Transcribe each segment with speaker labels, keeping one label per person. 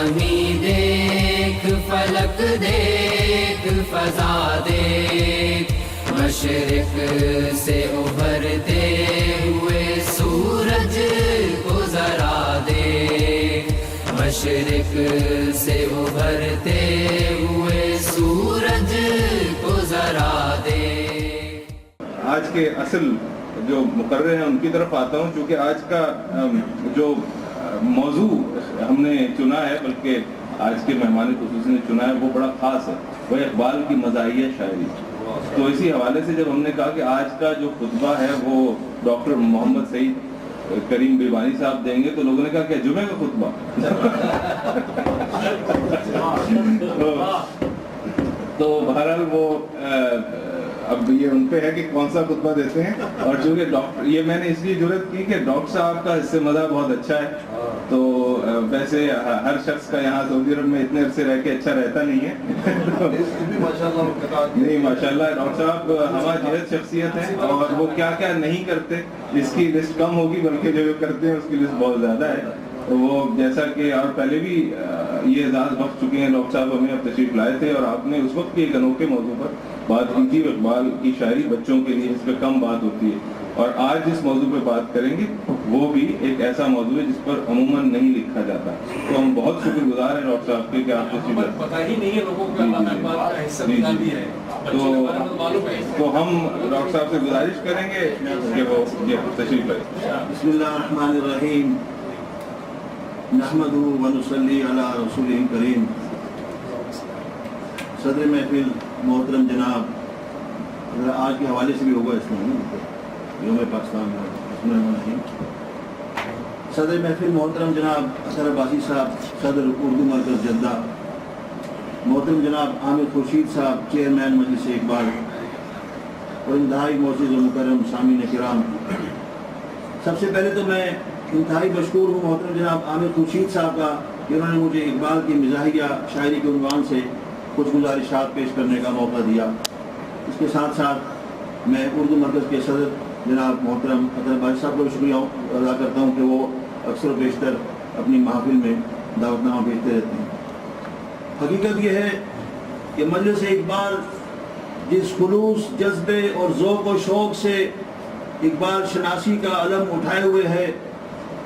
Speaker 1: زمین دیکھ، فلک دیکھ، فضا دیکھ، مشرق سے ابھرتے ہوئے سورج کو ذرا دیکھ، مشرق سے ابھرتے ہوئے سورج کو ذرا دیکھ۔
Speaker 2: آج کے اصل جو مقرر ہیں ان کی طرف آتا ہوں، چونکہ آج کا جو موضوع ہم نے چنا ہے، بلکہ آج کے مہمان خصوصی نے چنا ہے، وہ بڑا خاص ہے، وہ اقبال کی مزاحیہ شاعری۔ تو اسی حوالے سے جب ہم نے کہا کہ آج کا جو خطبہ ہے وہ ڈاکٹر محمد سعید کریم بیبانی صاحب دیں گے، تو لوگوں نے کہا کہ جمعے کا خطبہ تو بہرحال وہ اب یہ ان پہ ہے کہ کون سا خطبہ دیتے ہیں، اور چونکہ ڈاکٹر، یہ میں نے اس لیے جرات کی کہ ڈاکٹر صاحب کا حصہ مزہ بہت اچھا ہے، تو ویسے ہر شخص کا یہاں سعودی عرب میں اتنے عرصے رہ کے اچھا رہتا نہیں ہے، نہیں ماشاءاللہ ڈاکٹر صاحب ہمارا جہد شخصیت ہے، اور وہ کیا کیا نہیں کرتے اس کی لسٹ کم ہوگی، بلکہ جو کرتے ہیں اس کی لسٹ بہت زیادہ ہے۔ تو وہ جیسا کہ اور پہلے بھی یہ اعزاز بخش چکے ہیں ڈاکٹر صاحب، ہمیں اب تشریف لائے تھے اور آپ نے اس وقت بھی ایک انوکھے موضوع پر بات کی تھی، اقبال کی شاعری بچوں کے لیے اس پہ کم بات ہوتی ہے، اور آج جس موضوع پہ بات کریں گے وہ بھی ایک ایسا موضوع ہے جس پر عموماً نہیں لکھا جاتا، تو ہم بہت شکر گزار ہیں ڈاکٹر صاحب کے کہ آپ تشریف لائے۔
Speaker 3: پتہ ہی نہیں ہے لوگوں کو اقبال کا حصہ بھی ہے،
Speaker 2: تو ہم ڈاکٹر صاحب سے گزارش کریں گے کہ وہ تشریف لائے۔
Speaker 4: بسم اللہ الرحمن الرحیم، نحمدہ ونصلی علی رسولہ کریم۔ صدر محفل محترم جناب، آج کے حوالے سے بھی ہوگا اس میں یوم پاکستان ہے، صدر محفل محترم جناب اظہر عباسی صاحب صدر اردو مرکز جدہ، محترم جناب عامر خورشید صاحب چیئرمین مجلس اقبال، اور انتہائی معزز و مکرم سامعین کرام، سب سے پہلے تو میں انتہائی مشکور ہوں محترم جناب عامر خورشید صاحب کا کہ انہوں نے مجھے اقبال کی مزاحیہ شاعری کے عنوان سے کچھ گزارشات پیش کرنے کا موقع دیا۔ اس کے ساتھ ساتھ میں اردو مرکز کے صدر جناب محترم اظہر عباسی صاحب کو شکریہ ادا کرتا ہوں کہ وہ اکثر و بیشتر اپنی محافل میں دعوت نامہ بھیجتے رہتے ہیں۔ حقیقت یہ ہے کہ مجلس اقبال جس خلوص، جذبے اور ذوق و شوق سے اقبال شناسی کا علم اٹھائے ہوئے ہے،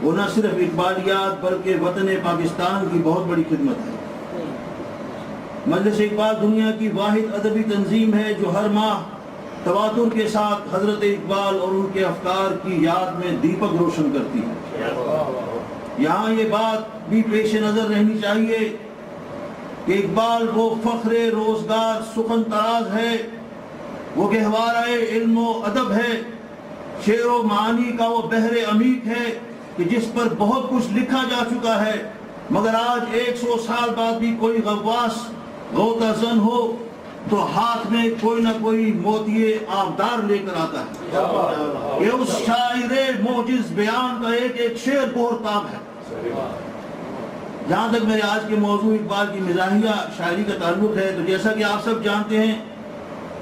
Speaker 4: وہ نہ صرف اقبالیات بلکہ وطن پاکستان کی بہت بڑی خدمت ہے۔ مجلس اقبال دنیا کی واحد ادبی تنظیم ہے جو ہر ماہ تواتر کے ساتھ حضرت اقبال اور ان کے افکار کی یاد میں دیپک روشن کرتی ہے۔ یہاں یہ بات بھی پیش نظر رہنی چاہیے کہ اقبال وہ فخر روزگار سخن طراز ہے، وہ گہوارہ علم و ادب ہے، شعر و معانی کا وہ بحر عمیق ہے کہ جس پر بہت کچھ لکھا جا چکا ہے، مگر آج 100 سال بعد بھی کوئی غواص غوطہ زن ہو تو ہاتھ میں کوئی نہ کوئی موتی آبدار لے کر آتا ہے۔ یہ اس شاعر موجز بیان کا ایک ایک شعر بہرتاب ہے۔ جہاں تک میرے آج کے موضوع اقبال کی مزاحیہ شاعری کا تعلق ہے، تو جیسا کہ آپ سب جانتے ہیں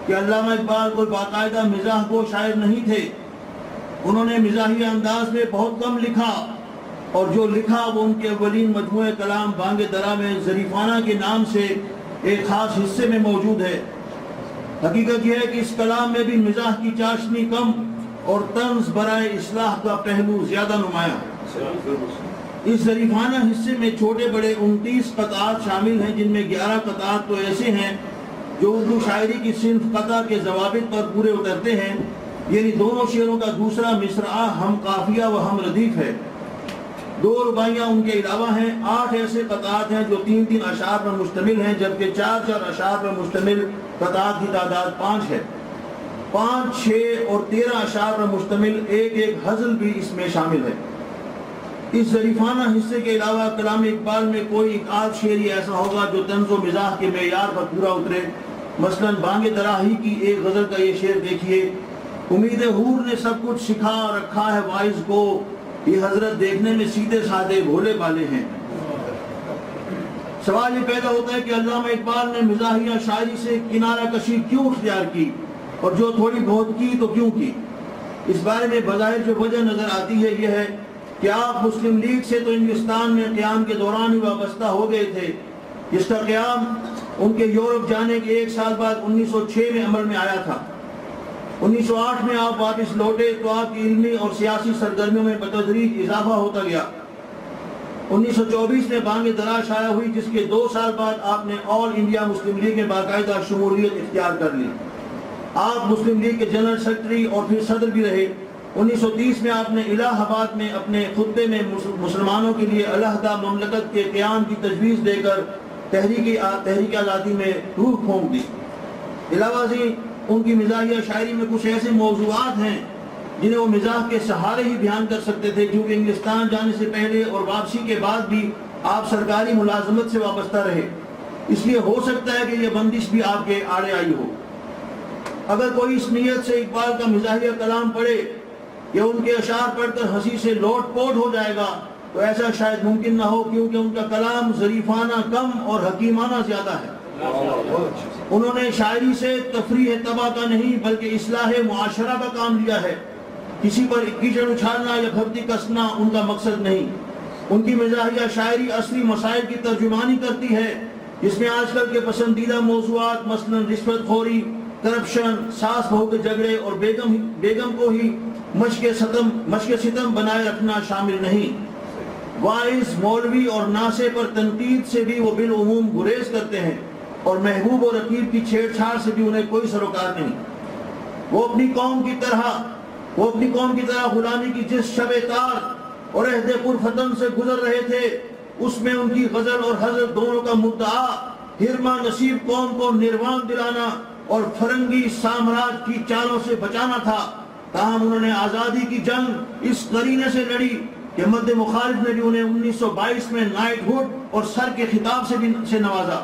Speaker 4: کہ علامہ اقبال کوئی باقاعدہ مزاح کو شاعر نہیں تھے۔ انہوں نے مزاحیہ انداز میں بہت کم لکھا، اور جو لکھا وہ ان کے اولین مجموعہ کلام بانگ درا میں ظریفانہ کے نام سے ایک خاص حصے میں موجود ہے۔ حقیقت یہ ہے کہ اس کلام میں بھی مزاح کی چاشنی کم اور طنز برائے اصلاح کا پہلو زیادہ نمایاں ہے۔ اس ظریفانہ حصے میں چھوٹے بڑے 29 قطعات شامل ہیں، جن میں 11 قطعات تو ایسے ہیں جو اردو شاعری کی صنف قطع کے ضوابط پر پورے اترتے ہیں، یعنی دونوں شعروں کا دوسرا مصرعہ ہم قافیہ و ہم ردیف ہے۔ 2 رباعیاں ان کے علاوہ ہیں۔ 8 ایسے قطعات ہیں جو 3 اشعار پر مشتمل ہیں، جبکہ 4 اشعار پر مشتمل قطعات کی تعداد 5 ہے۔ 5، 6 اور 13 اشعار پر مشتمل ایک غزل بھی اس میں شامل ہے۔ اس ظریفانہ حصے کے علاوہ کلام اقبال میں کوئی ایک آدھ شعر ہی ایسا ہوگا جو طنز و مزاح کے معیار پر پورا اترے۔ مثلاً بانگ درا ہی کی ایک غزل کا یہ شعر دیکھیے: امید حور نے سب کچھ سکھا رکھا ہے واعظ کو، یہ حضرت دیکھنے میں سیدھے سادے بھولے بالے ہیں۔ سوال یہ پیدا ہوتا ہے کہ علامہ اقبال نے مزاحیہ شاعری سے کنارہ کشی کیوں اختیار کی، اور جو تھوڑی بہت کی تو کیوں کی؟ اس بارے میں بظاہر جو وجہ نظر آتی ہے یہ ہے کہ آپ مسلم لیگ سے تو ہندوستان میں قیام کے دوران ہی وابستہ ہو گئے تھے، جس کا قیام ان کے یورپ جانے کے 1 سال بعد 1906 میں عمل میں آیا تھا۔ 1908 میں آپ واپس لوٹے تو آپ کی علمی اور سیاسی سرگرمیوں میں بتدریج اضافہ ہوتا گیا۔ 1924 میں بانگ درا شائع ہوئی، جس کے 2 سال بعد آپ نے آل انڈیا مسلم لیگ میں باقاعدہ شمولیت اختیار کر لی۔ آپ مسلم لیگ کے جنرل سیکرٹری اور پھر صدر بھی رہے۔ 1930 میں آپ نے الہ آباد میں اپنے خطبے میں مسلمانوں کے لیے علیحدہ مملکت کے قیام کی تجویز دے کر تحریک آزادی میں روح پھونک دی۔ علاوہ ازیں ان کی مزاحیہ شاعری میں کچھ ایسے موضوعات ہیں جنہیں وہ مزاح کے سہارے ہی بیان کر سکتے تھے، کیونکہ انگلستان جانے سے پہلے اور واپسی کے بعد بھی آپ سرکاری ملازمت سے وابستہ رہے، اس لیے ہو سکتا ہے کہ یہ بندش بھی آپ کے آڑے آئی ہو۔ اگر کوئی اس نیت سے اقبال کا مزاحیہ کلام پڑھے یا ان کے اشعار پڑھ کر ہنسی سے لوٹ پوٹ ہو جائے گا تو ایسا شاید ممکن نہ ہو، کیونکہ ان کا کلام ظریفانہ کم اور حکیمانہ زیادہ ہے۔ انہوں نے شاعری سے تفریح طبع کا نہیں بلکہ اصلاح معاشرہ کا کام لیا ہے۔ کسی پر کیچڑ اچھالنا یا بھکتی کسنا ان کا مقصد نہیں۔ ان کی مزاحیہ شاعری اصلی مسائل کی ترجمانی کرتی ہے، جس میں آج کل کے پسندیدہ موضوعات مثلا رشوت خوری، کرپشن، ساس بہو کے جھگڑے اور بیگم کو ہی مشق ستم بنائے رکھنا شامل نہیں۔ وائز، مولوی اور ناسے پر تنقید سے بھی وہ بالعموم گریز کرتے ہیں، اور محبوب اور رقیب کی چھیڑ چھاڑ سے بھی انہیں کوئی سروکار نہیں۔ وہ اپنی قوم کی طرح غلامی کی جس شب تار اور عہد پرفتن سے گزر رہے تھے، اس میں ان کی غزل اور حضرت دونوں کا مدعا ہرما نصیب قوم کو نروان دلانا اور فرنگی سامراج کی چالوں سے بچانا تھا۔ تاہم انہوں نے آزادی کی جنگ اس قرینے سے لڑی کہ مد مخالف نے بھی انہیں 1922 میں نائٹ ہوڈ اور سر کے خطاب سے نوازا۔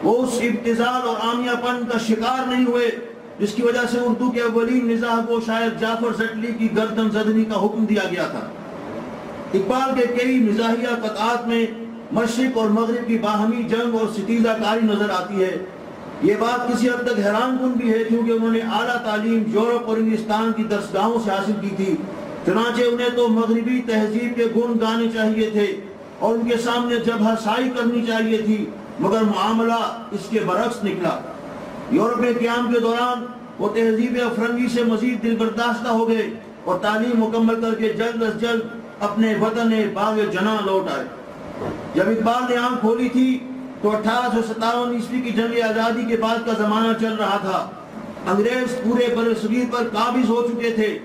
Speaker 4: وہ اس ابتذال اور عامیہ پن کا شکار نہیں ہوئے جس کی وجہ سے اردو کے اولین مزاح کو شاعر جعفر زٹلی کی گردن زدنی کا حکم دیا گیا تھا۔ اقبال کے کئی مزاحیہ قطعات میں مشرق اور مغرب کی باہمی جنگ اور ستیزہ کاری نظر آتی ہے۔ یہ بات کسی حد تک حیران کن بھی ہے، کیونکہ انہوں نے اعلیٰ تعلیم یورپ اور انگلستان کی درسگاہوں سے حاصل کی تھی، چنانچہ انہیں تو مغربی تہذیب کے گن گانے چاہیے تھے اور ان کے سامنے جبہہ سائی کرنی چاہیے تھی، مگر معاملہ اس کے برعکس نکلا۔ یورپ میں قیام کے دوران وہ تہذیب افرنگی سے مزید دل برداشتہ ہو گئے اور تعلیم مکمل کر کے جلد از جلد اپنے وطن باغ جناں لوٹ آئے۔ جب اقبال نے آنکھ کھولی تھی تو 1857 عیسوی کی جنگ آزادی کے بعد کا زمانہ چل رہا تھا۔ انگریز پورے برصغیر پر قابض ہو چکے تھے۔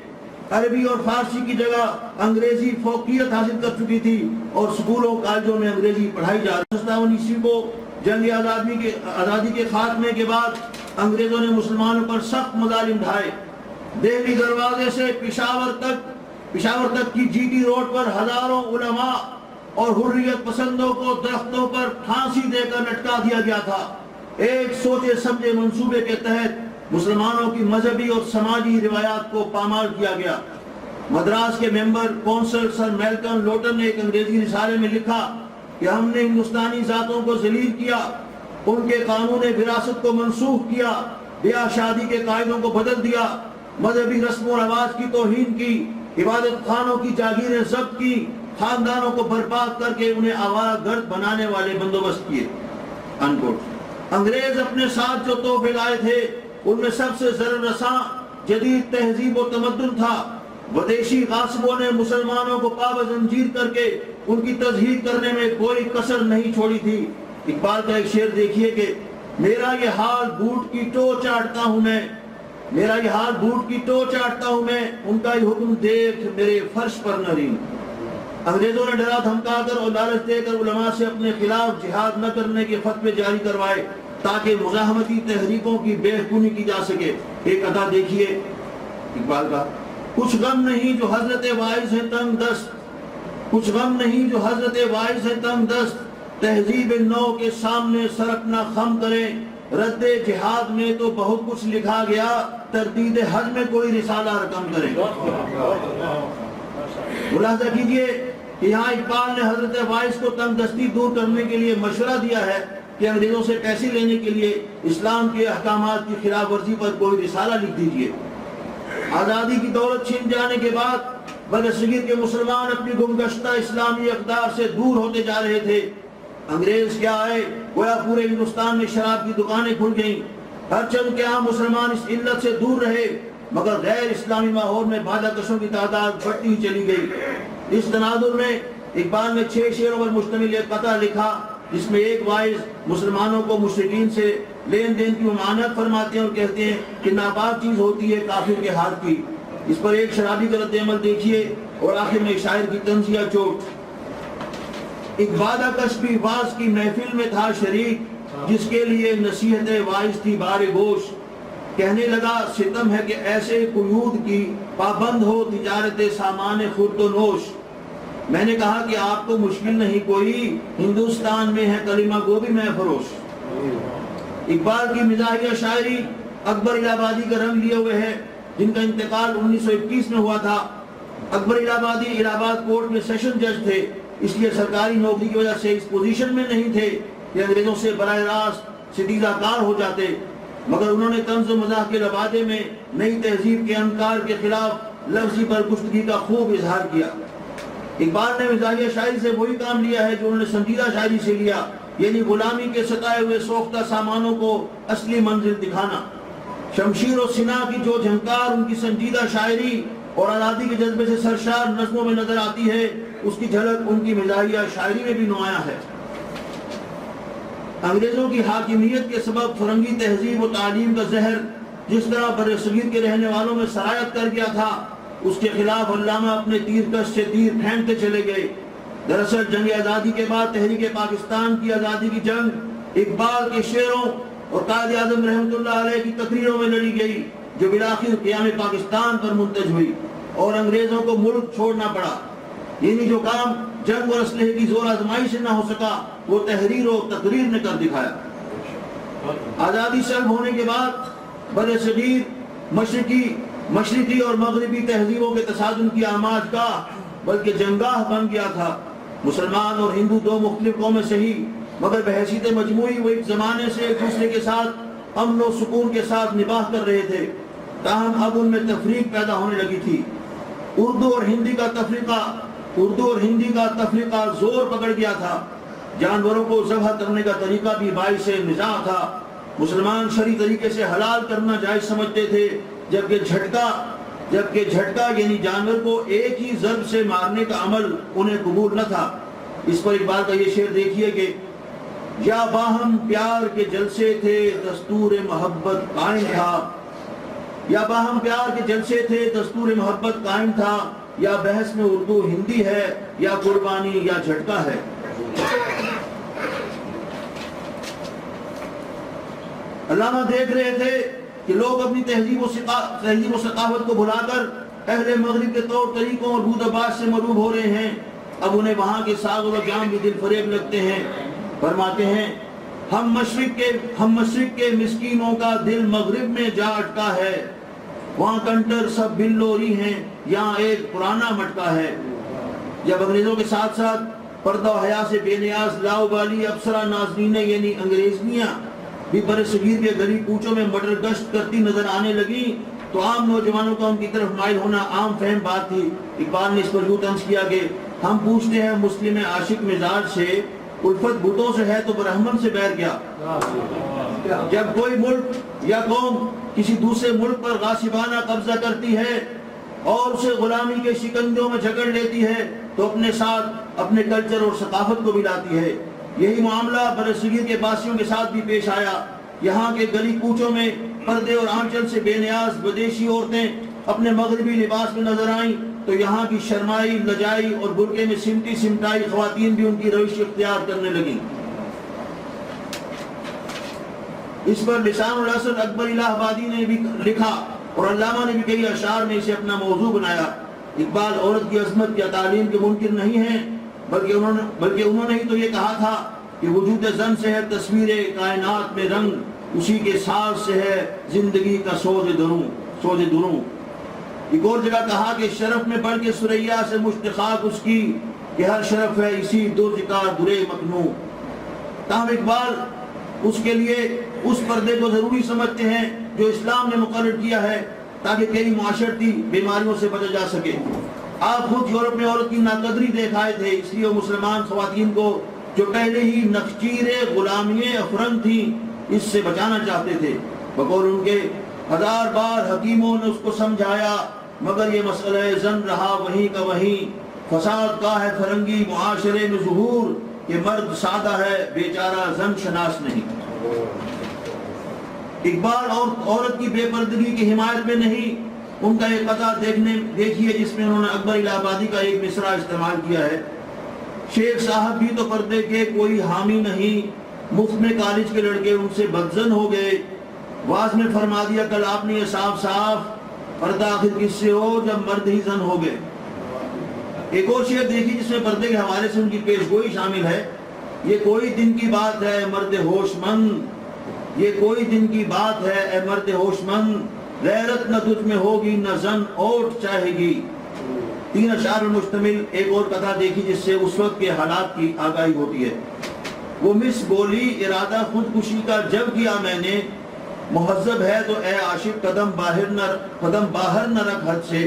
Speaker 4: عربی اور فارسی کی جگہ انگریزی فوقیت حاصل کر چکی تھی اور سکولوں کالجوں میں انگریزی پڑھائی جا رہی۔ 57 عیسوی کو جنگ آزادی کے خاتمے کے بعد انگریزوں نے مسلمانوں پر سخت مظالم ڈھائے۔ دہلی دروازے سے پشاور تک کی جی ٹی روڈ پر ہزاروں علماء اور حریت پسندوں کو درختوں پر پھانسی دے کر لٹکا دیا گیا تھا۔ ایک سوچے سمجھے منصوبے کے تحت مسلمانوں کی مذہبی اور سماجی روایات کو پامال کیا گیا۔ مدراس کے ممبر کونسل سر میلکم لوٹن نے ایک انگریزی رسالے میں لکھا کہ ہم نے ہندوستانی ذاتوں کو ذلیل کیا، ان کے قانون وراثت کو منسوخ کیا، بیاہ شادی کے قاعدوں کو بدل دیا، مذہبی رسم و رواج کی توہین کی، عبادت خانوں کی جاگیریں ضبط کی، خاندانوں کو برباد کر کے انہیں آوارہ گرد بنانے والے بندوبست کیے۔ انگریز اپنے ساتھ جو تحفے لائے تھے ان میں سب سے ضرر رساں جدید تہذیب و تمدن تھا۔ ودیشی غاصبوں نے مسلمانوں کو پابند زنجیر کر کے ان کی تزہید کرنے میں کوئی کسر نہیں چھوڑی تھی۔ اقبال کا ایک شعر دیکھیے کہ میرا یہ حال بوٹ کی ٹو چاٹتا ہوں میں، میرا یہ حال بوٹ کی ٹو چاٹتا ہوں میں، ان کا یہ حکم دیکھ میرے فرش پر نرین۔ انگریزوں نے ڈرا دھمکا کر اور لالچ دے کر علماء سے اپنے خلاف جہاد نہ کرنے کے فتوے جاری کروائے تاکہ مزاحمتی تحریکوں کی بے حکومی کی جا سکے۔ ایک ادا دیکھیے اقبال کا، کچھ غم نہیں جو حضرت واعظ ہے تنگ دست، کچھ غم نہیں جو حضرت واعظ ہے تنگ دست، تہذیب نو کے سامنے سر اپنا خم کریں، رد جہاد میں تو بہت کچھ لکھا گیا، تردید حج میں کوئی رسالہ رقم کریں۔ ملاحظہ کیجئے کہ یہاں اقبال نے حضرت واعظ کو تنگ دستی دور کرنے کے لیے مشورہ دیا ہے کہ انگریزوں سے پیسے لینے کے لیے اسلام کے احکامات کی خلاف ورزی پر کوئی رسالہ لکھ دیجئے۔ آزادی کی دولت چھن جانے کے بعد برصغیر کے مسلمان اپنی گمگشتہ اسلامی اقدار سے دور ہوتے جا رہے تھے۔ انگریز کیا آئے، گویا پورے ہندوستان میں شراب کی دکانیں کھل گئیں۔ ہر چند کے عام مسلمان اس علت سے دور رہے، مگر غیر اسلامی ماحول میں بالا کشوں کی تعداد بڑھتی ہی چلی گئی۔ اس تناظر میں اقبال نے 6 شعروں پر مشتمل ایک قطعہ لکھا، جس میں ایک واعظ مسلمانوں کو مشرکین سے لین دین کی ممانعت فرماتے ہیں اور کہتے ہیں کہ ناپاک چیز ہوتی ہے کافر کے ہاتھ کی۔ اس پر ایک شرابی کا رد عمل دیکھیے، اور آخر میں شاعر کی طنزیہ چوٹ۔ ایک وعدہ کش بھی واز کی محفل میں تھا شریک، جس کے لیے نصیحت واعظ تھی بار گوش۔ کہنے لگا ستم ہے کہ ایسے قیود کی پابند ہو تجارت سامان خورد و نوش۔ میں نے کہا کہ آپ کو مشکل نہیں کوئی، ہندوستان میں ہے کلمہ گو بھی میں فروش۔ اقبال کی مزاحیہ شاعری اکبر الہ آبادی کا رنگ لیے ہوئے ہے، جن کا انتقال 1921 میں ہوا تھا۔ اکبر الہ آبادی الہ آباد کورٹ میں سیشن جج تھے، اس لیے سرکاری نوکری کی وجہ سے اس پوزیشن میں نہیں تھے کہ انگریزوں سے براہ راست ستیزہ کار ہو جاتے، مگر انہوں نے طنز و مزاح کے لبادے میں نئی تہذیب کے انکار کے خلاف لفظی برگزیدگی کا خوب اظہار کیا۔ اقبال نے مزاحیہ شاعری سے وہی کام لیا ہے جو انہوں نے سنجیدہ شاعری سے لیا، یعنی غلامی کے ستائے ہوئے سوختہ سامانوں کو اصلی منزل دکھانا۔ شمشیر و سنا کی جو جھنکار ان کی سنجیدہ شاعری اور آزادی کے جذبے سے سرشار نظموں میں نظر آتی ہے، اس کی جھلک ان کی مزاحیہ شاعری میں بھی نمایاں ہے۔ انگریزوں کی حاکمیت کے سبب فرنگی تہذیب و تعلیم کا زہر جس طرح برصغیر کے رہنے والوں میں سرایت کر گیا تھا، اس کے خلاف علامہ اپنے تیر کش سے تیر پھینکتے چلے گئے۔ دراصل جنگ آزادی کے بعد تحریک پاکستان کی آزادی کی جنگ اقبال کے شعروں اور قائد اعظم رحمۃ اللہ علیہ کی تقریروں میں لڑی گئی، جو بالآخر قیام پاکستان پر منتج ہوئی اور انگریزوں کو ملک چھوڑنا پڑا۔ یعنی جو کام جنگ اور اسلحے کی زور آزمائی سے نہ ہو سکا، وہ تحریر و تقریر نے کر دکھایا۔ آزادی سلب ہونے کے بعد برصغیر مشرقی اور مغربی تہذیبوں کے تصادم کی آماج گاہ بلکہ جنگاہ بن گیا تھا۔ مسلمان اور ہندو دو مختلف قومیں صحیح، مگر بحیثیت مجموعی وہ ایک زمانے سے ایک دوسرے کے ساتھ امن و سکون کے ساتھ نباہ کر رہے تھے، تاہم اب ان میں تفریق پیدا ہونے لگی تھی۔ اردو اور ہندی کا تفریقہ زور پکڑ گیا تھا۔ جانوروں کو ذبح کرنے کا طریقہ بھی باعث نزاع تھا۔ مسلمان شرعی طریقے سے حلال کرنا جائز سمجھتے تھے، جبکہ جھٹکا یعنی جانور کو ایک ہی ضرب سے مارنے کا عمل انہیں قبول نہ تھا۔ اس پر اقبال کا یہ شعر دیکھیے کہ یا باہم پیار کے جلسے تھے دستور محبت قائم تھا، یا باہم پیار کے جلسے تھے دستور محبت قائم تھا، یا بحث میں اردو ہندی ہے، یا قربانی یا جھٹکا ہے۔ علامہ دیکھ رہے تھے کہ لوگ اپنی تہذیب و ثقافت کو بھلا کر اہل مغرب کے طور طریقوں اور بود و باش سے مروب ہو رہے ہیں۔ اب انہیں وہاں کے ساز و جام بھی دل فریب لگتے ہیں۔ فرماتے ہیں ہم مشرق کے مسکینوں کا دل مغرب میں جا اٹکا ہے، وہاں کنٹر سب بلوری ہیں، یہاں ایک پرانا مٹکا ہے۔ جب انگریزوں کے ساتھ ساتھ پردہ و حیا سے بے نیاز لاؤبالی افسرہ ناظرین یعنی انگریزنیاں بھی برصغیر کے گلی کوچوں میں مٹر گشت کرتی نظر آنے لگی، تو عام نوجوانوں کا ان کی طرف مائل ہونا عام فہم بات تھی۔ اقبال نے اس پر یوں طنز کیا کہ ہم پوچھتے ہیں مسلم عاشق مزاج سے، الفت بتوں سے ہے تو برہمن سے بیر کیا؟ جب کوئی ملک یا قوم کسی دوسرے ملک پر غاصبانہ قبضہ کرتی ہے اور اسے غلامی کے شکنجوں میں جکڑ لیتی ہے، تو اپنے ساتھ اپنے کلچر اور ثقافت کو بھی لاتی ہے۔ یہی معاملہ برصغیر کے باسیوں کے ساتھ بھی پیش آیا۔ یہاں کے گلی کوچوں میں پردے اور آنچل سے بے نیاز بدیشی عورتیں اپنے مغربی لباس میں نظر آئیں، تو یہاں کی شرمائی، لجائی اور برقعے میں سمٹائی خواتین بھی ان کی روش اختیار کرنے لگیں۔ اس پر لسان العصر اکبر الہ آبادی نے بھی لکھا اور علامہ نے بھی کئی اشعار میں اسے اپنا موضوع بنایا۔ اقبال عورت کی عظمت یا تعلیم کے منکر نہیں ہیں، بلکہ انہوں نے ہی تو یہ کہا تھا کہ وجود زن سے ہے تصویر کائنات میں رنگ، اسی کے ساز سے ہے زندگی کا سوز دروں۔ ایک اور جگہ کہا کہ شرف میں بڑھ کے ثریا سے مشتقاق اس کی، کہ ہر شرف ہے اسی درج کا درے مکنوں۔ تاہم اقبال اس کے لیے اس پردے کو ضروری سمجھتے ہیں جو اسلام نے مقرر کیا ہے، تاکہ کئی معاشرتی بیماریوں سے بچا جا سکے۔ آپ خود یورپ میں عورت کی ناقدری دیکھائے تھے، اس لیے وہ مسلمان خواتین کو جو پہلے ہی نخچیر غلامی افرنگ تھی اس سے بچانا چاہتے تھے۔ بقول ان کے 1000 بار حکیموں نے اس کو سمجھایا، مگر یہ مسئلہ زن رہا وہیں کا وہیں۔ فساد کا ہے فرنگی معاشرے میں ظہور، کہ مرد سادہ ہے بیچارہ زن شناس نہیں۔ اقبال اور عورت کی بے پردگی کی حمایت میں نہیں، ان کا ایک قطعہ دیکھیے جس میں انہوں نے اکبر الہ آبادی کا ایک مصرع استعمال کیا ہے۔ شیخ صاحب بھی تو پردے کے کوئی حامی نہیں، مفت میں کالج کے لڑکے ان سے بدزن ہو گئے، واز میں فرما دیا کل آپ نے یہ صاف صاف، پردہ آخر کس سے ہو جب مرد ہی زن ہو گئے۔ ایک اور شعر دیکھیے جس میں پردے کے حوالے سے ان کی پیشگوئی شامل ہے۔ یہ کوئی دن کی بات ہے مرد ہوش مند، یہ کوئی دن کی بات ہے اے مرد ہوش مند، غیرت نہ تجھ میں ہوگی نہ زن اوٹ چاہے گی۔ 3 اشعار پر مشتمل ایک اور قطعہ دیکھی جس سے اس وقت کے حالات کی آگاہی ہوتی ہے۔ وہ مس بولی ارادہ خودکشی کا جب کیا میں نے، مہذب ہے تو اے عاشق قدم باہر نہ رکھ حد سے۔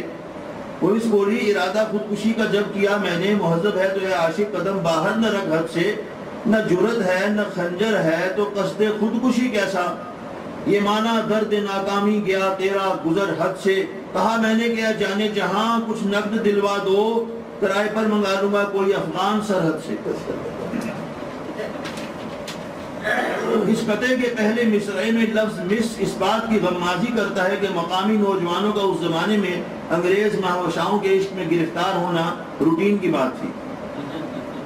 Speaker 4: وہ مس بولی ارادہ خودکشی کا جب کیا میں نے، مہذب ہے تو اے عاشق قدم باہر نہ رکھ حد سے۔ نہ جرت ہے نہ خنجر ہے تو قصد خودکشی کیسا، یہ مانا درد ناکامی گیا تیرا گزر حد سے۔ کہا میں نے کہ جانے جہاں کچھ نقد دلوا دو، کرائے پر منگا لوں گا کوئی افغان سرحد سے۔ اس قطعے کے پہلے مصرعے میں لفظ مس اس بات کی غمازی کرتا ہے کہ مقامی نوجوانوں کا اس زمانے میں انگریز مہوشاؤں کے عشق میں گرفتار ہونا روٹین کی بات تھی۔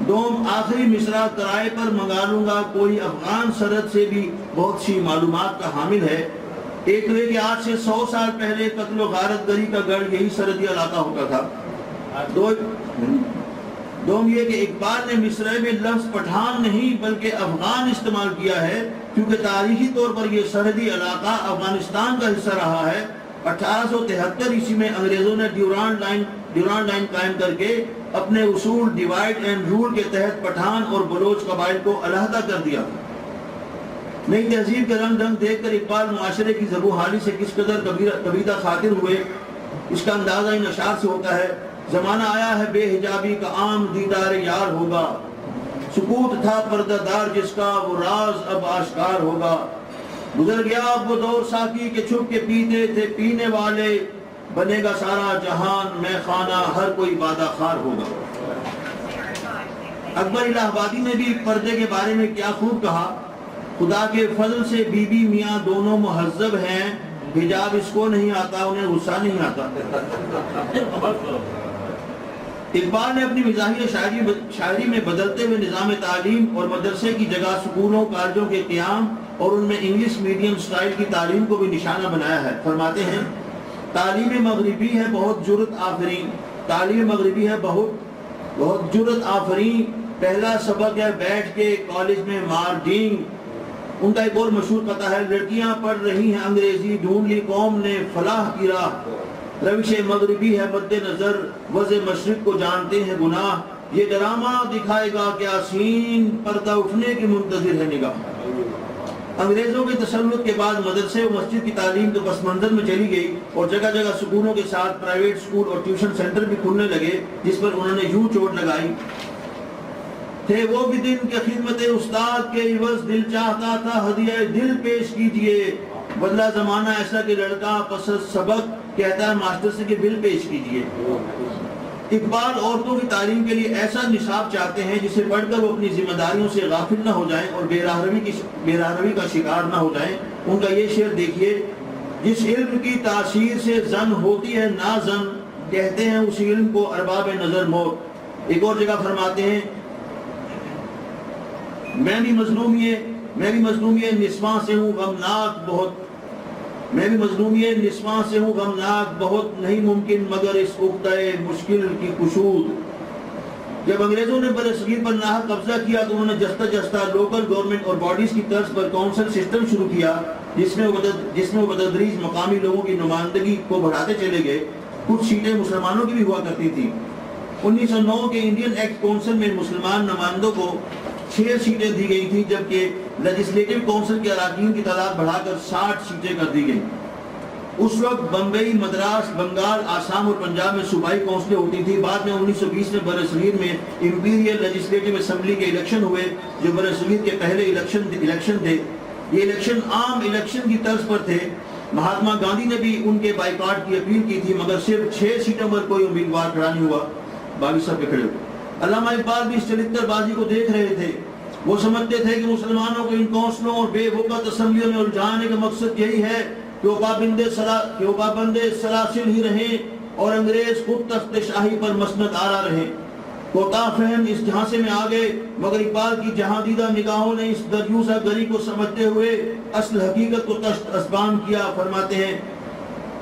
Speaker 4: دوم آخری مصرع کرائے پر منگا لوں گا کوئی افغان سرحد سے بھی بہت سی معلومات کا حامل ہے۔ ایک تو یہ کہ آج سے 100 سال پہلے قتل و غارت گری کا گڑھ یہی سرحدی علاقہ ہوتا تھا۔ دوم یہ کہ اقبال نے مصرعے میں لفظ پٹھان نہیں بلکہ افغان استعمال کیا ہے، کیونکہ تاریخی طور پر یہ سرحدی علاقہ افغانستان کا حصہ رہا ہے۔ 1873 عیسوی میں انگریزوں نے ڈیورانڈ لائن قائم کر کے اپنے اصول ڈیوائڈ اینڈ رول کے تحت پٹھان اور بلوچ قبائل کو علیحدہ کر دیا۔ نئی تہذیب کے رنگ دیکھ کر اقبال معاشرے کی زبو حالی سے کس قدر کبیدہ خاطر ہوئے، اس کا اندازہ ان اشعار سے ہوتا ہے۔ زمانہ آیا ہے بے حجابی کا عام دیدار یار ہوگا، سکوت تھا پردہ دار جس کا وہ راز اب آشکار ہوگا۔ گزر گیا اب وہ دور ساقی کے چھپ کے پیتے تھے پینے والے، بنے گا سارا جہان میں خانہ ہر کوئی بادہ خار ہوگا۔ اکبر الہ آبادی نے بھی پردے کے بارے میں کیا خوب کہا، خدا کے فضل سے بی بی میاں دونوں مہذب ہیں، حجاب اس کو نہیں آتا انہیں غصہ نہیں آتا۔ اقبال نے اپنی مزاحیہ شاعری میں بدلتے ہوئے نظام تعلیم اور مدرسے کی جگہ سکولوں کالجوں کے قیام اور ان میں انگلش میڈیم سٹائل کی تعلیم کو بھی نشانہ بنایا ہے۔ فرماتے ہیں تعلیم مغربی ہے بہت جرت آفرین، تعلیم مغربی ہے بہت جرت آفرین، پہلا سبق ہے بیٹھ کے کالج میں مار ڈینگ۔ ان کا ایک اور مشہور قطعہ ہے، لڑکیاں پڑھ رہی ہیں انگریزی ڈھونڈ لی قوم نے فلاح کی راہ، روش مغربی ہے مد نظر وضع مشرق کو جانتے ہیں گناہ، یہ ڈرامہ دکھائے گا کیا سین پردہ اٹھنے کی منتظر ہے نگاہ۔ انگریزوں کے تسلط کے بعد مدرسے و مسجد کی تعلیم تو پس منظر میں چلی گئی اور جگہ جگہ سکولوں کے ساتھ پرائیویٹ سکول اور ٹیوشن سینٹر بھی کھلنے لگے، جس پر انہوں نے یوں چوٹ لگائی، تھے وہ بھی دن کے خدمت استاد کے عوض دل چاہتا تھا ہدیہ دل پیش کیجئے، بدلا زمانہ ایسا کہ لڑکا پس سبق کہتا ہے ماسٹر سے کہ بل پیش کیجئے۔ اقبال عورتوں کی تعلیم کے لیے ایسا نصاب چاہتے ہیں جسے پڑھ کر وہ اپنی ذمہ داریوں سے غافل نہ ہو جائیں اور بے راہروی کا شکار نہ ہو جائیں۔ ان کا یہ شعر دیکھیے، جس علم کی تاثیر سے زن ہوتی ہے نا زن، کہتے ہیں اس علم کو ارباب نظر موت۔ ایک اور جگہ فرماتے ہیں، میں بھی مظلومی نسواں سے ہوں غمناک بہت، میں بھی مظلومی نسواں سے ہوں غمناک بہت، نہیں ممکن مگر اس عقدہ مشکل کی کشود۔ جب انگریزوں نے برصغیر پر ناحق قبضہ کیا تو انہوں نے جستہ جستہ لوکل گورنمنٹ اور باڈیز کی طرز پر کونسل سسٹم شروع کیا، جس میں وہ بتدریج مقامی لوگوں کی نمائندگی کو بڑھاتے چلے گئے۔ کچھ سیٹیں مسلمانوں کی بھی ہوا کرتی تھیں۔ 1909 کے انڈین ایکٹ کونسل میں مسلمان نمائندوں کو 6 سیٹیں دی گئی تھی، جبکہ لیجسلیٹو کونسل کے اراکین کی تعداد بڑھا کر 60 سیٹیں کر دی گئی۔ اس وقت بمبئی، مدراس، بنگال، آسام اور پنجاب میں صوبائی کونسلیں ہوتی تھی. بعد میں 1920 میں برصغیر میں امپیریل لیجسلیٹو اسمبلی کے الیکشن ہوئے جو برصغیر کے پہلے الیکشن تھے. یہ الیکشن عام الیکشن کی طرز پر تھے. مہاتما گاندھی نے بھی ان کے بائیکاٹ کی اپیل کی تھی مگر صرف 6 سیٹوں پر کوئی امیدوار کھڑا نہیں ہوا. باقی سب پہ کھڑے ہوئے. علامہ اقبال بھی اس چلتر بازی کو دیکھ رہے تھے. وہ سمجھتے تھے کہ مسلمانوں کو ان کونسلوں اور بے وقت اسمبلیوں میں الجھانے کا مقصد یہی ہے کہ وہ پابند سلاسل ہی رہیں اور انگریز خود تخت شاہی پر مسند آرا رہیں. کوتاہ فہم اس جھانسے میں آ گئے مگر اقبال کی جہاں دیدہ نگاہوں نے اس دریوسا گری کو سمجھتے ہوئے اصل حقیقت کو تشت اسبان کیا. فرماتے ہیں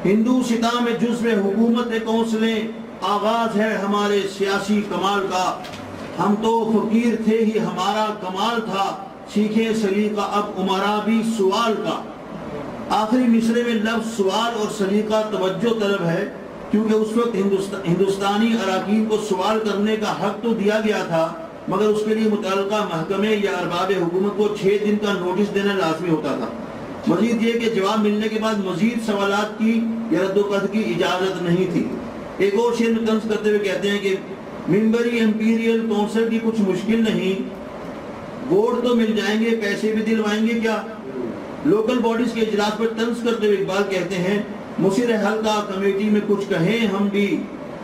Speaker 4: ہندو ستا میں جزو حکومت کونسلیں آغاز ہے ہمارے سیاسی کمال کا. ہم تو فقیر تھے ہی ہمارا کمال تھا سیکھے سلیقہ اب عمرا بھی سوال کا. آخری مصرے میں لفظ سوال اور سلیقہ توجہ طلب ہے کیونکہ اس وقت ہندوستانی اراکین کو سوال کرنے کا حق تو دیا گیا تھا مگر اس کے لیے متعلقہ محکمے یا ارباب حکومت کو 6 دن کا نوٹس دینا لازمی ہوتا تھا. مزید یہ کہ جواب ملنے کے بعد مزید سوالات کی یا رد و قطع کی اجازت نہیں تھی. ایک اور شعر میں طنز کرتے ہوئے کہتے ہیں کہ ممبری امپیریل کونسل کی کچھ مشکل نہیں، ووٹ تو مل جائیں گے پیسے بھی دلوائیں گے کیا. لوکل باڈیز کے اجلاس پر طنز کرتے ہوئے اقبال کہتے ہیں مصر حلقہ کمیٹی میں کچھ کہیں ہم بھی،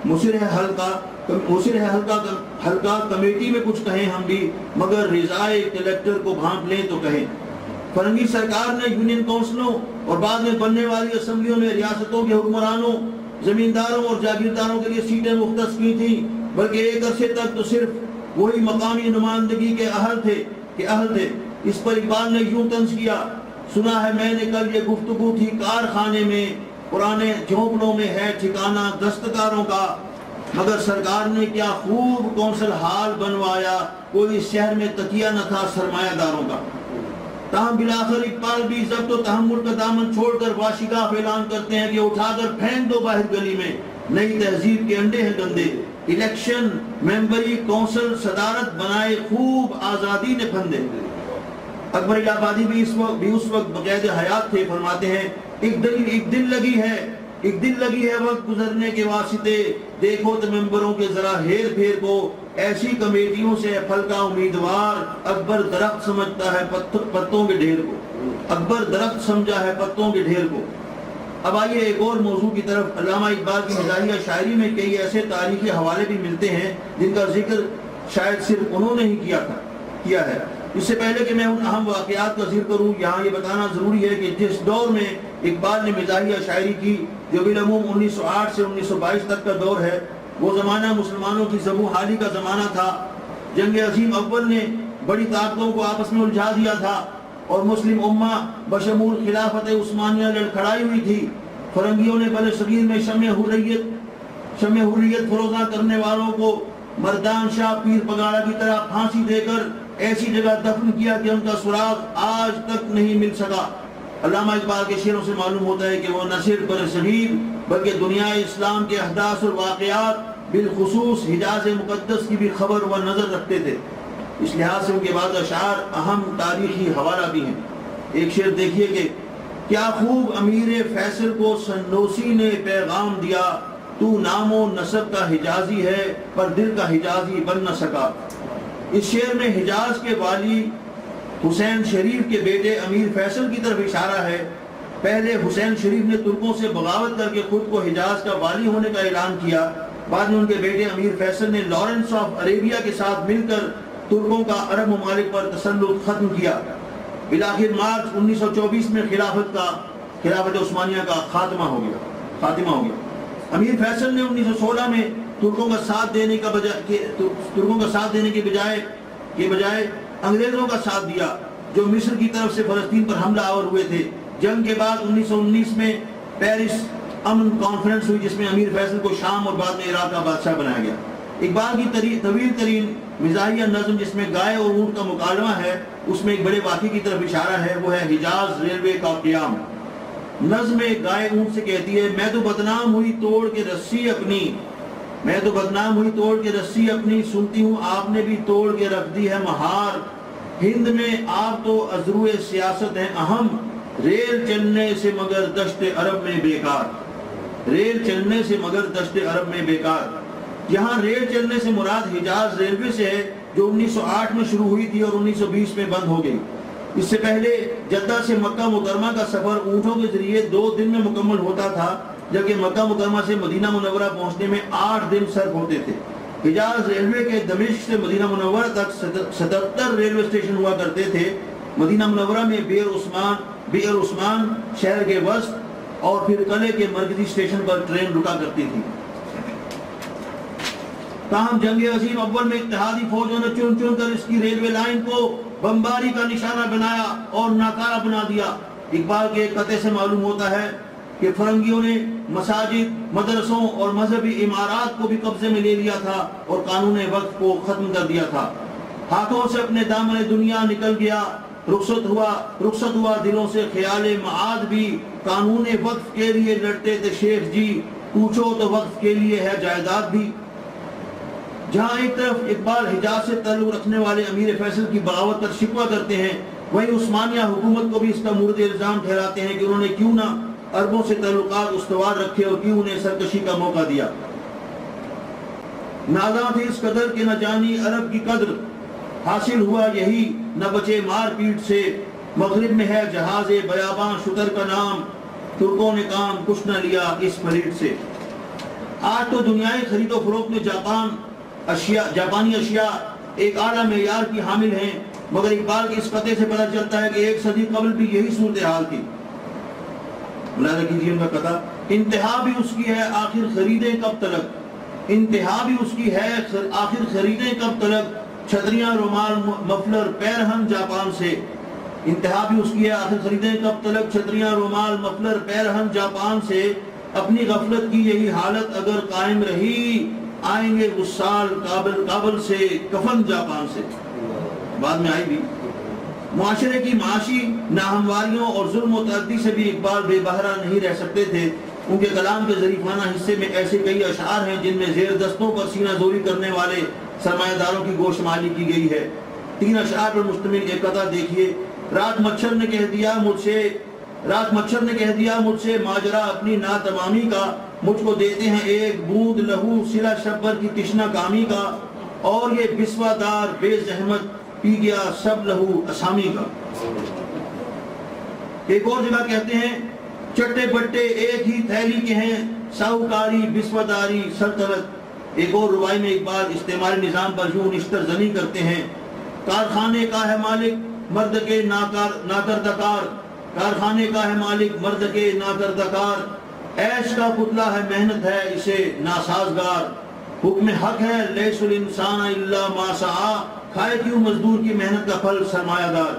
Speaker 4: مصر حلقہ کمیٹی میں کچھ کہیں ہم بھی مگر رضائے کلیکٹر کو بھانپ لیں تو کہیں. فرنگی سرکار نے یونین کونسلوں اور بعد میں بننے والی اسمبلیوں میں ریاستوں کے حکمرانوں، زمینداروں اور جاگیرداروں کے لیے سیٹیں مختص کی تھی بلکہ ایک عرصے تک تو صرف وہی مقامی نمائندگی کے اہل تھے. اس پر اقبال نے یوں طنز کیا سنا ہے میں نے کل یہ گفتگو تھی کارخانے میں، پرانے جھونپڑوں میں ہے ٹھکانہ دستکاروں کا مگر سرکار نے کیا خوب کونسل ہال بنوایا کوئی شہر میں تکیہ نہ تھا سرمایہ داروں کا. تاہم بلاخر اقبال بھی ضبط و تحمل کا دامن چھوڑ کر واشگاف اعلان کرتے ہیں کہ اٹھا کر پھینک دو باہر گلی میں، نئی تہذیب کے انڈے ہیں گندے. الیکشن، ممبری، کونسل، صدارت بنائے خوب آزادی نے پھندے. اکبر الہ آبادی بھی اس وقت بقید حیات تھے. فرماتے ہیں ایک دل لگی ہے وقت گزرنے کے واسطے، دیکھو تو ممبروں کے ذرا ہیر پھیر کو، ایسی کمیٹیوں سے پھل کا امیدوار اکبر درخت سمجھتا ہے پتوں کے ڈھیر کو. اکبر درخت سمجھا ہے پتوں کے ڈھیر کو. اب آئیے ایک اور موضوع کی طرف. علامہ اقبال کی مزاحیہ شاعری میں کئی ایسے تاریخی حوالے بھی ملتے ہیں جن کا ذکر شاید صرف انہوں نے ہی کیا ہے. اس سے پہلے کہ میں ان اہم واقعات کا ذکر کروں یہاں یہ بتانا ضروری ہے کہ جس دور میں اقبال نے مزاحیہ شاعری کی جو بالعموم 1908 سے 1922 تک کا دور ہے وہ زمانہ مسلمانوں کی زبوں حالی کا زمانہ تھا. جنگ عظیم اول نے بڑی طاقتوں کو آپس میں الجھا دیا تھا اور مسلم امہ بشمول خلافت عثمانیہ لڑکھڑائی ہوئی تھی. فرنگیوں نے بر صغیر میں شمع حریت فروزاں کرنے والوں کو مردان شاہ پیر پگاڑا کی طرح پھانسی دے کر ایسی جگہ دفن کیا کہ ان کا سراغ آج تک نہیں مل سکا. علامہ اقبال کے شعروں سے معلوم ہوتا ہے کہ وہ نہ صرف بر صغیر بلکہ دنیا اسلام کے احداث اور واقعات بالخصوص حجاز مقدس کی بھی خبر و نظر رکھتے تھے. اس لحاظ سے ان کے بعض اشعار اہم تاریخی حوالہ بھی ہیں. ایک شعر دیکھیے کہ کیا خوب امیر فیصل کو سنوسی نے پیغام دیا، تو نام و نسب کا حجازی ہے پر دل کا حجازی بن نہ سکا. اس شعر میں حجاز کے والی حسین شریف کے بیٹے امیر فیصل کی طرف اشارہ ہے. پہلے حسین شریف نے ترکوں سے بغاوت کر کے خود کو حجاز کا والی ہونے کا اعلان کیا. بعد میں ان کے بیٹے امیر فیصل نے لارنس آف عربیہ کے ساتھ مل کر ترکوں کا عرب ممالک پر تسلط ختم کیا. بالآخر مارچ 1924 میں خلافت عثمانیہ کا خاتمہ ہو گیا. امیر فیصل نے 1916 میں ترکوں کا ساتھ دینے کے بجائے انگریزوں کا ساتھ دیا جو مصر کی طرف سے فلسطین پر حملہ آور ہوئے تھے. جنگ کے بعد 1919 میں پیرس امن کانفرنس ہوئی جس میں امیر فیصل کو شام اور بعد میں عراق کا بادشاہ بنایا گیا. اقبال کی طویل ترین مزاحیہ نظم جس میں گائے اور اونٹ کا مکالمہ ہے اس میں ایک بڑے واقعے کی طرف اشارہ ہے، وہ ہے حجاز ریلوے کا قیام. نظم گائے اونٹ سے کہتی ہے میں تو بدنام ہوئی توڑ کے رسی اپنی سنتی ہوں آپ نے بھی توڑ کے رکھ دی ہے مہار. ہند میں آپ تو عذرو سیاست ہیں اہم، ریل چلنے سے مگر دشت عرب میں بیکار، ریل چلنے سے مگر دشت عرب میں بیکار۔ یہاں ریل چلنے سے مراد حجاز ریلوے سے ہے، جو 1908 میں شروع ہوئی تھی اور 1920 میں بند ہو گئی۔ اس سے پہلے جدہ سے مکہ مکرمہ کا سفر اونٹوں کے ذریعے 2 دن میں مکمل ہوتا تھا، جبکہ مکہ مکرمہ سے مدینہ منورہ پہنچنے میں 8 دن صرف ہوتے تھے۔ حجاز ریلوے کے دمشق سے مدینہ منورہ تک 77 ریلوے اسٹیشن ہوا کرتے تھے۔ مدینہ منورہ میں بئر عثمان شہر کے وسط اور پھر قلعے کے مرکزی اسٹیشن پر ٹرین رکا کرتی تھی۔ تاہم جنگ عظیم اول میں اتحادی فوجوں نے چن چن کر اس کی ریلوے لائن کو بمباری کا نشانہ بنایا اور ناکارہ بنا دیا۔ اقبال کے قطعے سے معلوم ہوتا ہے کہ فرنگیوں نے مساجد، مدرسوں اور مذہبی عمارات کو بھی قبضے میں لے لیا تھا اور قانون وقت کو ختم کر دیا تھا۔ ہاتھوں سے اپنے دامن دنیا نکل گیا، رخصت ہوا دلوں سے خیال معاد بھی۔ قانون وقت کے لیے لڑتے تھے شیخ جی، پوچھو تو وقت کے لیے ہے جائیداد بھی۔ جہاں ایک طرف اقبال حجاز سے تعلق رکھنے والے امیر فیصل کی بغاوت پر شکوہ کرتے ہیں، وہیں عثمانیہ حکومت کو بھی اس کا مورد الزام ٹھہراتے ہیں کہ انہوں نے کیوں نہ عربوں سے تعلقات استوار رکھے اور کیوں انہیں سرکشی کا موقع دیا۔ ناداں تھے اس قدر کہ نہ جانی عرب کی قدر، حاصل ہوا یہی نہ بچے مار پیٹ سے۔ مغرب میں ہے جہاز بیاباں شتر کا نام، ترکوں نے کام کچھ نہ لیا اس پلیٹ سے۔ آج تو دنیائی خرید و فروخت میں جاپانی اشیاء ایک اعلیٰ معیار کی حامل ہیں، مگر اقبال کے اس قطعے سے پتہ چلتا ہے کہ 1 صدی قبل بھی یہی صورتحال تھی۔ ملاحظہ کیجیے ان کا قطعہ، انتہا بھی اس کی ہے آخر خریدیں کب تلک، انتہا بھی اس کی ہے آخر خریدیں کب تلک، چھتریاں رومال مفلر پیرہن جاپان سے۔ انتہا بھی اس کی ہے آخر خریدیں کب تلک، چھتریاں رومال مفلر پیرہن جاپان سے۔ اپنی غفلت کی یہی حالت اگر قائم رہی، آئیں گے غسال کابل سے کفن جاپان سے۔ بعد میں آئی بھی۔ معاشرے کی معاشی ناہمواریوں اور ظلم و تعدی سے بھی اقبال بے بہرہ نہیں رہ سکتے تھے۔ ان کے کلام کے ظریفانہ حصے میں ایسے کئی اشعار ہیں جن میں زیر دستوں پر سینہ زوری کرنے والے سرمایہ داروں کی گوشمالی کی گئی ہے۔ 3 اشعار پر مشتمل ایک قطعہ دیکھیے۔ رات مچھر نے کہہ دیا مجھ سے ماجرا اپنی ناتمامی کا، مجھ کو دیتے ہیں ایک بوند لہو سلا شبر کی تشنہ کامی کا، اور یہ بسوا دار بے زحمت پی گیا سب لہو اسامی کا۔ ایک اور جگہ کہتے ہیں چٹے بٹے ایک ہی تھیلی کے ہیں، ساہوکاری بسوا داری سلطنت۔ ایک اور ربائی میں اقبال استعماری نظام پر یوں نشتر زنی کرتے ہیں، کارخانے کا ہے مالک مرد کے ناکردکار، کارخانے کا ہے مالک مرد کے ناکردکار، عیش کا پتلا ہے محنت ہے اسے ناسازگار، حکم حق ہے لیس الانسان الا ما سعی، کھائے کیوں مزدور کی محنت کا پھل سرمایہ دار۔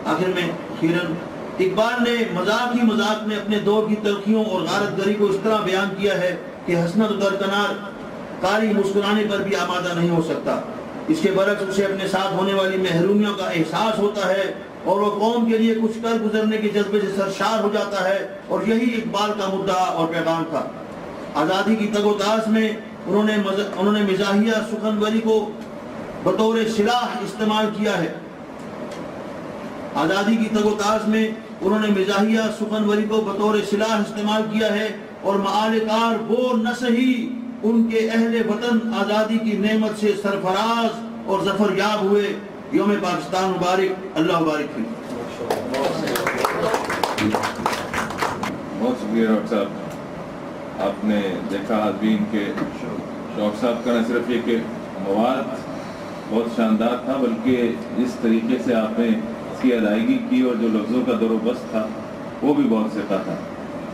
Speaker 4: آخر میں اقبال نے مذاق ہی مذاق میں اپنے دور کی تلخیوں اور غارت گری کو اس طرح بیان کیا ہے کہ حسنت و درکنار قاری مسکرانے پر بھی آمادہ نہیں ہو سکتا۔ اس کے برعکس اسے اپنے ساتھ ہونے والی محرومیوں کا احساس ہوتا ہے اور وہ قوم کے لیے کچھ کر گزرنے کے جذبے سے سرشار ہو جاتا ہے، اور یہی اقبال کا مدعا اور پیغام تھا۔ آزادی کی تگ و تاز میں انہوں نے مزاحیہ سخنوری کو بطور سلاح استعمال کیا ہے۔ آزادی کی تگ و تاز میں انہوں نے مزاحیہ سخنوری کو بطور سلاح استعمال کیا ہے، اور معال کار وہ نہ سہی ان کے اہل وطن آزادی کی نعمت سے سرفراز اور ظفر یاب ہوئے۔ یوم پاکستان مبارک، اللہ مبارک فیک۔
Speaker 2: بہت شکریہ ڈاکٹر صاحب۔ آپ نے دیکھا حاضرین کے ڈاکٹر صاحب کا نہ صرف یہ کہ مواد بہت شاندار تھا، بلکہ جس طریقے سے آپ نے اس کی ادائیگی کی اور جو لفظوں کا در و بست تھا وہ بھی بہت ثقہ تھا،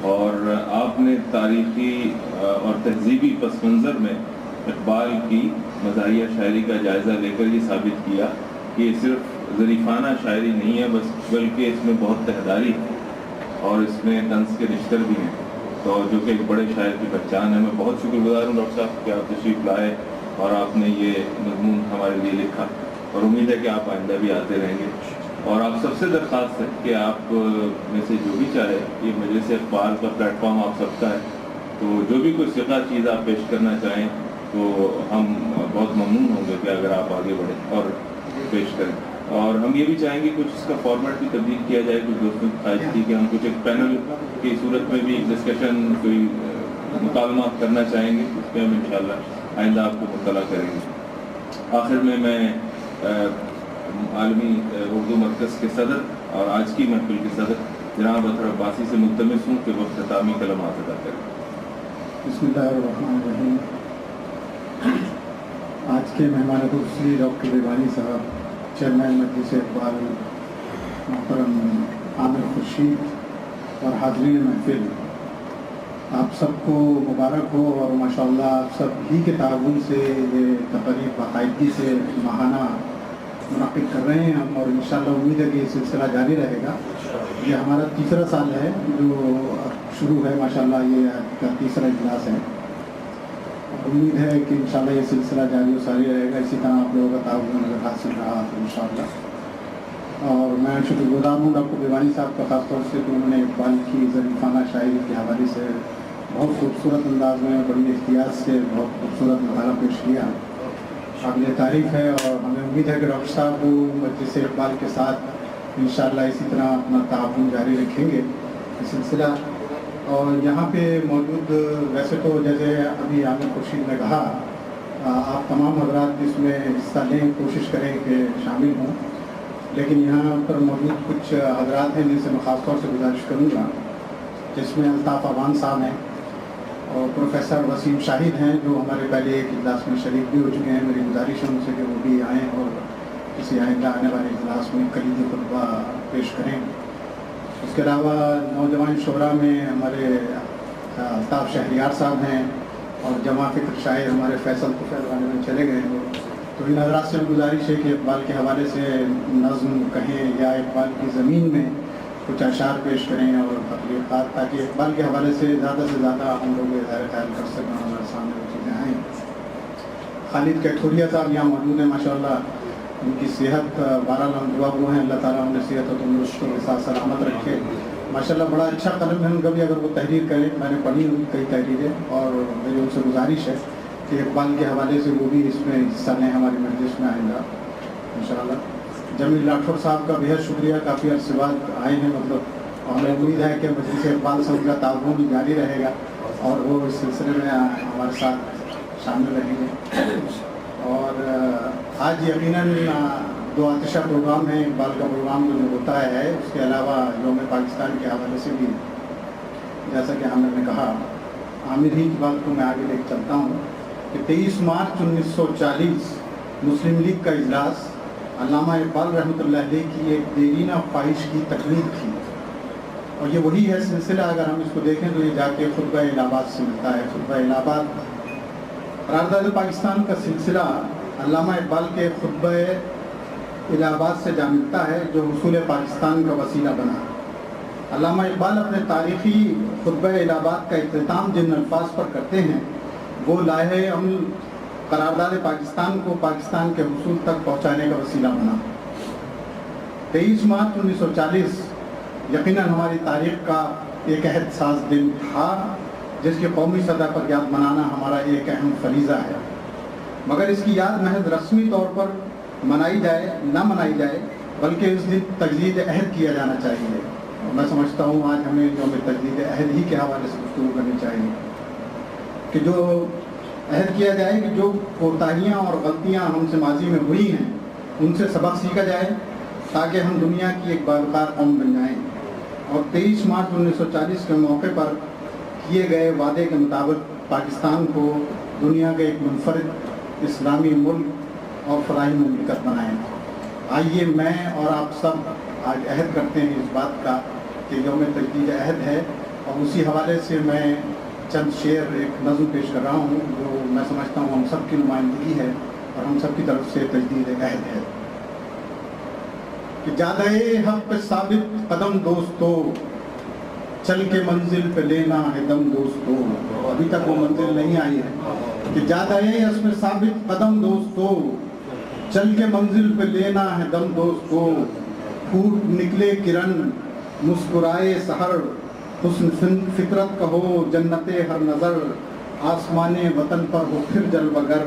Speaker 2: اور آپ نے تاریخی اور تہذیبی پس منظر میں اقبال کی مزاحیہ شاعری کا جائزہ لے کر یہ ثابت کیا کہ یہ صرف ظریفانہ شاعری نہیں ہے بلکہ اس میں بہت تہداری ہے اور اس میں طنز کے رشتر بھی ہیں، تو جو کہ ایک بڑے شاعر کی پہچان ہے۔ میں بہت شکر گزار ہوں ڈاکٹر صاحب کہ آپ تشریف لائے اور آپ نے یہ مضمون ہمارے لیے لکھا، اور امید ہے کہ آپ آئندہ بھی آتے رہیں گے۔ اور آپ سب سے درخواست ہے کہ آپ میں سے جو بھی چاہے، یہ مجلس اقبال کا پلیٹ فارم آپ سب کا ہے، تو جو بھی کوئی ثقہ چیز آپ پیش کرنا چاہیں تو ہم بہت ممنون ہوں گے کہ اگر آپ آگے بڑھیں۔ اور پیش کریں. اور ہم یہ بھی چاہیں گے کچھ اس کا فارمیٹ بھی تبدیل کیا جائے. کچھ دوستوں کی خواہش تھی کہ ہم کچھ ایک پینل کی صورت میں بھی ایک ڈسکشن کوئی مکالمات کرنا چاہیں گے. اس پہ ہم انشاءاللہ آئندہ آپ کو مطلع کریں گے. آخر میں عالمی اردو مرکز کے صدر اور آج کی محفل کے صدر جناب اطہر عباسی سے ملتمس ہوں کہ وہ اختتامی کلمات ادا کریں.
Speaker 5: بسم اللہ الرحمن الرحیم. آج کے مہمان خصوصی ڈاکٹر بیوانی صاحب، چیئرمین مجلس اقبال، محترم عامر خورشید اور حاضرین محفل، آپ سب کو مبارک ہو. اور ماشاءاللہ آپ سب ہی کے تعاون سے یہ تقریب باقاعدگی سے ماہانہ منعقد کر رہے ہیں ہم، اور انشاءاللہ امید ہے کہ یہ سلسلہ جاری رہے گا. یہ ہمارا تیسرا سال ہے جو شروع ہے، ماشاءاللہ یہ آج کا تیسرا اجلاس ہے. امید ہے کہ انشاءاللہ یہ سلسلہ جاری و ساری رہے گا. اسی طرح آپ لوگوں کا تعاون اگر حاصل رہا تو انشاءاللہ. اور میں شکر گزار ہوں ڈاکٹر بیوانی صاحب کا خاص طور سے کہ انہوں نے اقبال کی ظریفانہ شاعری کے حوالے سے بہت خوبصورت انداز میں، بڑی احتیاط سے بہت خوبصورت مقالہ پیش کیا. قابل تعریف ہے، اور ہمیں امید ہے کہ ڈاکٹر صاحب وہ مجلس اقبال کے ساتھ انشاءاللہ اسی طرح اپنا تعاون جاری رکھیں گے یہ سلسلہ. اور یہاں پہ موجود، ویسے تو جیسے ابھی عامر خورشید نے کہا، آپ تمام حضرات اس میں حصہ لیں، کوشش کریں کہ شامل ہوں. لیکن یہاں پر موجود کچھ حضرات ہیں جن سے میں خاص طور سے گزارش کروں گا، جس میں الطاف عوان صاحب ہیں اور پروفیسر وسیم شاہد ہیں جو ہمارے پہلے ایک اجلاس میں شریک بھی ہو چکے ہیں. میری گزارش ہے ان سے کہ وہ بھی آئیں اور کسی آئندہ آنے والے اجلاس میں کلیدی خطبہ پیش کریں. اس کے علاوہ نوجوان شعراء میں ہمارے الطاف شہریار صاحب ہیں، اور جمع فکر شاعر ہمارے فیصل طفیل غالب میں چلے گئے ہیں. تو ان حضرات سے گزارش ہے کہ اقبال کے حوالے سے نظم کہیں یا اقبال کی زمین میں کچھ اشعار پیش کریں اور تقریرات، تاکہ اقبال کے حوالے سے زیادہ ہم لوگ اظہار خیال کر سکیں، ہمارے سامنے وہ چیزیں آئیں. خالد کیتھوریا صاحب یہاں موجود ہیں، ماشاءاللہ ان کی صحت بہرحال ہم دعا گو ہیں، اللہ تعالیٰ انہیں صحت و تندرستی کے ساتھ سلامت رکھے. ماشاءاللہ بڑا اچھا قلم ہے ان کا بھی، اگر وہ تحریر کریں. میں نے پڑھی ان کی کئی تحریریں، اور میری ان سے گزارش ہے کہ اقبال کے حوالے سے وہ بھی اس میں حصہ لیں ہماری مجلس میں آئندہ انشاءاللہ. جمیل راٹھور صاحب کا بہت شکریہ، کافی عرصے بعد آئے ہیں اور ہمیں امید ہے کہ مجلس اقبال سے ان کا تعاون بھی جاری رہے گا اور وہ اس سلسلے میں ہمارے ساتھ شامل رہیں گے. اور آج یقیناً دو آتشہ پروگرام ہیں. اقبال کا پروگرام جو ہوتا ہے، اس کے علاوہ یوم پاکستان کے حوالے سے بھی، جیسا کہ عامر نے کہا، عامر ہی کی بات کو میں آگے لے کے چلتا ہوں کہ 23 مارچ 1940 مسلم لیگ کا اجلاس علامہ اقبال رحمۃ اللہ علیہ کی ایک دیرینہ خواہش کی تکمیل تھی. اور یہ وہی ہے سلسلہ، اگر ہم اس کو دیکھیں تو یہ جا کے خطبہ الہ آباد سے ملتا ہے. خطبہ الہ آباد قرارداد پاکستان کا سلسلہ علامہ اقبال کے خطبہ الہ آباد سے جا ملتا ہے، جو حصول پاکستان کا وسیلہ بنا. علامہ اقبال اپنے تاریخی خطبہ الہ آباد کا اختتام جن الفاظ پر کرتے ہیں، وہ لائحہ عمل قرارداد پاکستان کو پاکستان کے حصول تک پہنچانے کا وسیلہ بنا. 23 مارچ 1940 یقیناً ہماری تاریخ کا ایک عہد ساز دن تھا، جس کی قومی سطح پر یاد منانا ہمارا ایک اہم فریضہ ہے. مگر اس کی یاد محض رسمی طور پر منائی جائے نہ منائی جائے، بلکہ اس دن تجدید عہد کیا جانا چاہیے. اور میں سمجھتا ہوں آج ہمیں یوم تجدید عہد ہی کے حوالے سے گفتگو کرنی چاہیے کہ جو عہد کیا جائے کہ جو کوتاہیاں اور غلطیاں ہم سے ماضی میں ہوئی ہیں ان سے سبق سیکھا جائے، تاکہ ہم دنیا کی ایک باوقار قوم بن جائیں. اور 23 مارچ 1940 کے موقع پر کیے گئے وعدے کے مطابق پاکستان کو دنیا کا ایک منفرد اسلامی ملک اور فلاحی مملکت بنائیں. آئیے میں اور آپ سب آج عہد کرتے ہیں اس بات کا کہ یوم تجدید عہد ہے، اور اسی حوالے سے میں چند شعر ایک نظم پیش کر رہا ہوں جو میں سمجھتا ہوں ہم سب کی نمائندگی ہے اور ہم سب کی طرف سے تجدید عہد ہے. کہ جادہ حق پہ ثابت قدم دوستو، چل کے منزل پہ لینا ہے دم دوستو. ابھی تک وہ منزل نہیں آئی ہے. کہ جادہ حق پہ ثابت قدم دوستو، چل کے منزل پہ لینا ہے دم دوستو. پھوٹ نکلے کرن مسکرائے سحر، حسن فطرت کا ہو جنت ہر نظر. آسمان وطن پر ہو پھر جلوگر،